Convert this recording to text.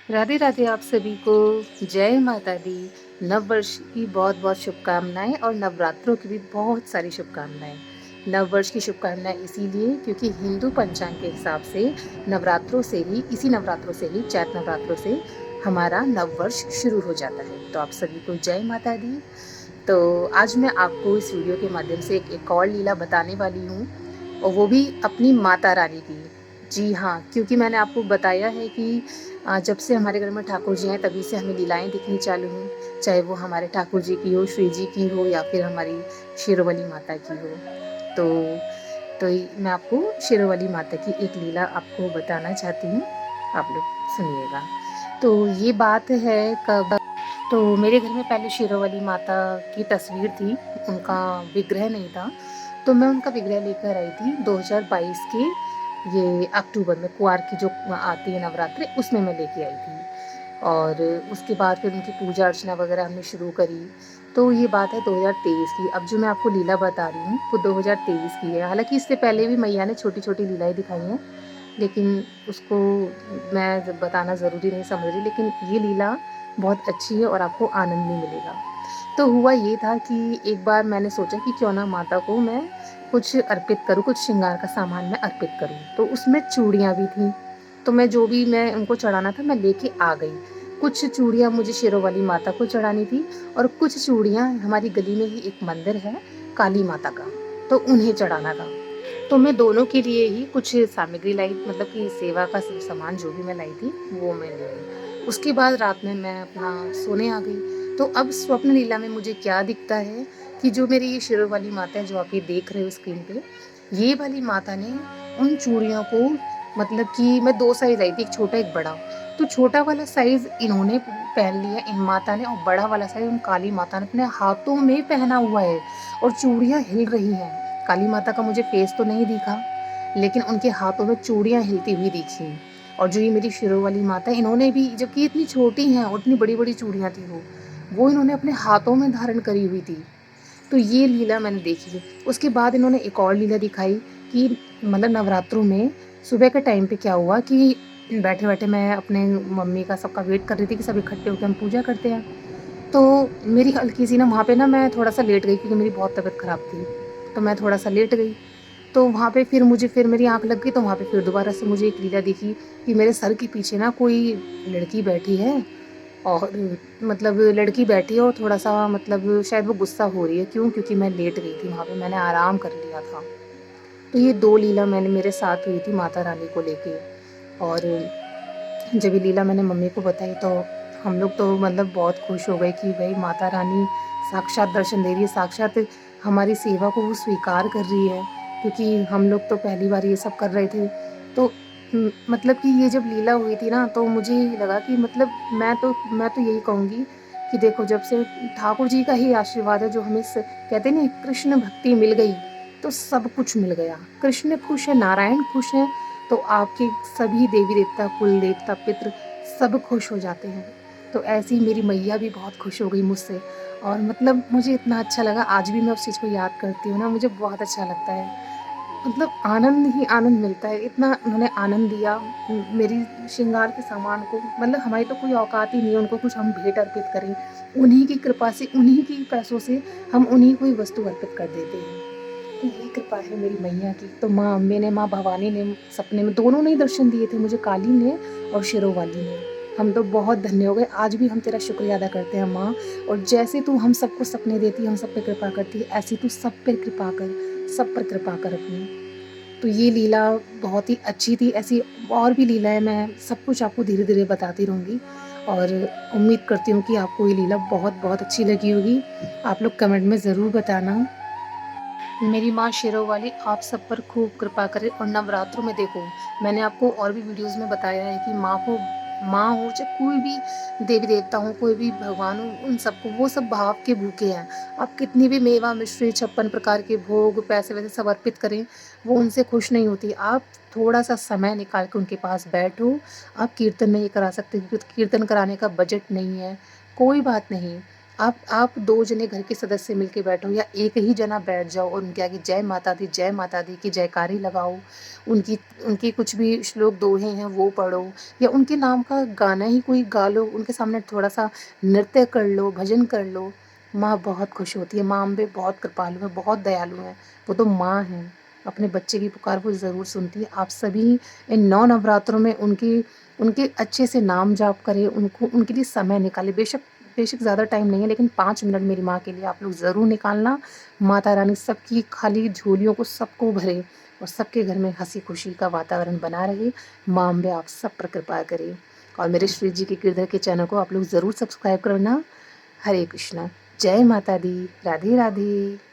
राधे राधे आप सभी को। जय माता दी। नव वर्ष की बहुत बहुत शुभकामनाएं और नवरात्रों की भी बहुत सारी शुभकामनाएं। नव वर्ष की शुभकामनाएं इसीलिए क्योंकि हिंदू पंचांग के हिसाब से इसी नवरात्रों से ही चैत नवरात्रों से हमारा नव वर्ष शुरू हो जाता है। तो आप सभी को जय माता दी। तो आज मैं आपको इस वीडियो के माध्यम से एक और लीला बताने वाली हूँ, और वो भी अपनी माता रानी की। जी हाँ, क्योंकि मैंने आपको बताया है कि जब से हमारे घर में ठाकुर जी हैं तभी से हमें लीलाएं दिखनी चालू हुई, चाहे वो हमारे ठाकुर जी की हो, श्री जी की हो, या फिर हमारी शेरोवाली माता की हो। मैं आपको शेरोवाली माता की एक लीला आपको बताना चाहती हूँ। आप लोग सुनिएगा। तो ये बात है कब, तो मेरे घर में पहले शेरोवाली माता की तस्वीर थी, उनका विग्रह नहीं था। तो मैं उनका विग्रह लेकर आई थी 2022 के ये अक्टूबर में, कुआर की जो आती है नवरात्रि, उसमें मैं लेके आई थी। और उसके बाद फिर उनकी पूजा अर्चना वगैरह हमने शुरू करी। तो ये बात है 2023 की। अब जो मैं आपको लीला बता रही हूँ वो 2023 की है। हालांकि इससे पहले भी मैया ने छोटी छोटी लीलाएं दिखाई हैं, लेकिन उसको मैं बताना ज़रूरी नहीं समझ रही। लेकिन ये लीला बहुत अच्छी है और आपको आनंद भी मिलेगा। तो हुआ ये था कि एक बार मैंने सोचा कि क्यों ना माता को मैं कुछ अर्पित करूँ, कुछ श्रृंगार का सामान मैं अर्पित करूँ। तो उसमें चूड़ियाँ भी थी। तो मैं उनको चढ़ाना था, मैं लेके आ गई। कुछ चूड़ियाँ मुझे शेरोवाली माता को चढ़ानी थी, और कुछ चूड़ियाँ हमारी गली में ही एक मंदिर है काली माता का, तो उन्हें चढ़ाना था। तो मैं दोनों के लिए ही कुछ सामग्री लाई, मतलब कि सेवा का सामान जो भी मैं लाई थी वो मैं ले आई। उसके बाद रात में मैं अपना सोने आ गई। तो अब स्वप्न लीला में मुझे क्या दिखता है कि जो मेरी ये शेरोवाली माता है जो आप ये देख रहे हो स्क्रीन पे, ये वाली माता ने उन चूड़ियों को, मतलब कि मैं 2 साइज़ लाई थी, एक छोटा एक बड़ा। तो छोटा वाला साइज़ इन्होंने पहन लिया इन माता ने, और बड़ा वाला साइज़ उन काली माता ने अपने हाथों में पहना हुआ है, और चूड़ियाँ हिल रही हैं। काली माता का मुझे फेस तो नहीं दिखा, लेकिन उनके हाथों में चूड़ियाँ हिलती हुई दिखी। और जो ये मेरी शेरोवाली माता है, इन्होंने भी, जबकि इतनी छोटी हैं और इतनी बड़ी-बड़ी चूड़ियाँ थी वो इन्होंने अपने हाथों में धारण करी हुई थी। तो ये लीला मैंने देखी। उसके बाद इन्होंने एक और लीला दिखाई कि मतलब नवरात्रों में सुबह के टाइम पे क्या हुआ कि बैठे-बैठे मैं अपने मम्मी का सबका वेट कर रही थी कि सब इकट्ठे होके हम पूजा करते हैं। तो मेरी हल्की-सी ना वहाँ पे ना मैं थोड़ा-सा लेट गई क्योंकि मेरी बहुत तबीयत ख़राब थी। तो मैं थोड़ा-सा लेट गई। तो वहाँ पे फिर मेरी आँख लग गई, तो वहाँ पे फिर दोबारा से मुझे एक लीला दिखी कि मेरे सर के पीछे ना कोई लड़की बैठी है, और मतलब लड़की बैठी है और थोड़ा-सा, मतलब शायद वो गुस्सा हो रही है। क्यों? क्योंकि मैं लेट गई थी, वहाँ पे मैंने आराम कर लिया था। तो ये 2 लीला मेरे साथ हुई थी माता रानी को लेके। और जब ये लीला मैंने मम्मी को बताई तो हम लोग तो मतलब बहुत खुश हो गए कि भई माता रानी साक्षात दर्शन दे रही है, साक्षात हमारी सेवा को वो स्वीकार कर रही है, क्योंकि हम लोग तो पहली बार ये सब कर रहे थे। तो मतलब कि ये जब लीला हुई थी ना, तो मुझे लगा कि मतलब मैं तो यही कहूँगी कि देखो, जब से ठाकुर जी का ही आशीर्वाद है जो हमें कहते हैं ना, कृष्ण भक्ति मिल गई तो सब कुछ मिल गया। कृष्ण खुश है, नारायण खुश हैं, तो आपके सभी देवी देवता, कुल देवता, पितृ सब खुश हो जाते हैं। तो ऐसे ही मेरी मैया भी बहुत खुश हो गई मुझसे, और मतलब मुझे इतना अच्छा लगा, आज भी मैं उस चीज़ को याद करती हूँ ना, मुझे बहुत अच्छा लगता है। मतलब आनंद ही आनंद मिलता है, इतना उन्होंने आनंद दिया मेरी श्रृंगार के सामान को। मतलब हमारी तो कोई औकात ही नहीं है उनको कुछ हम भेंट अर्पित करें। उन्हीं की कृपा से, उन्हीं के पैसों से हम उन्हीं को ही वस्तु अर्पित कर देते हैं। तो यही कृपा है मेरी मैया की। तो माँ अम्बे ने, माँ भवानी ने सपने में, दोनों ने ही दर्शन दिए थे मुझे, काली ने और शेरोवाली ने। हम तो बहुत धन्य हो गए। आज भी हम तेरा शुक्रिया अदा करते हैं माँ। और जैसे तू हम सबको सपने देती है, हम सब पे कृपा करती है, ऐसी तू सब पे कृपा कर, सब पर कृपा कर अपनी। तो ये लीला बहुत ही अच्छी थी। ऐसी और भी लीलाएँ मैं सब कुछ आपको धीरे-धीरे बताती रहूँगी, और उम्मीद करती हूँ कि आपको ये लीला बहुत-बहुत अच्छी लगी होगी। आप लोग कमेंट में ज़रूर बताना। मेरी माँ शेरों वाली आप सब पर खूब कृपा करे। और नवरात्रों में देखो, मैंने आपको और भी वीडियोस में बताया है कि माँ हो चाहे कोई भी देवी देवता हो, कोई भी भगवान हो, उन सबको, वो सब भाव के भूखे हैं। आप कितनी भी मेवा मिश्री 56 प्रकार के भोग पैसे वैसे सब अर्पित करें, वो उनसे खुश नहीं होती। आप थोड़ा सा समय निकाल के उनके पास बैठो। आप कीर्तन नहीं करा सकते क्योंकि कीर्तन कराने का बजट नहीं है, कोई बात नहीं। आप 2 जने घर के सदस्य मिलके बैठो या एक ही जना बैठ जाओ और उनके आगे जय माता दी की जयकारी लगाओ। उनकी उनकी कुछ भी श्लोक दोहे हैं वो पढ़ो या उनके नाम का गाना ही कोई गा लो, उनके सामने थोड़ा-सा नृत्य कर लो, भजन कर लो। माँ बहुत खुश होती है, माँ अम्बे बहुत कृपालु है, बहुत दयालु है। वो तो माँ हैं, अपने बच्चे की पुकार वो ज़रूर सुनती है। आप सभी इन 9 नवरात्रों में उनकी उनके अच्छे से नाम जाप करें, उनको उनके लिए समय निकालें। बेशक बेशक ज़्यादा टाइम नहीं है, लेकिन 5 मिनट मेरी माँ के लिए आप लोग ज़रूर निकालना। माता रानी सबकी खाली झोलियों को सबको भरे और सबके घर में हँसी-खुशी का वातावरण बना रहे। माँ अम्बे आप सब पर कृपा करे। और मेरे श्री जी के गिरधर के चैनल को आप लोग ज़रूर सब्सक्राइब करना। हरे कृष्णा। जय माता दी। राधे राधे।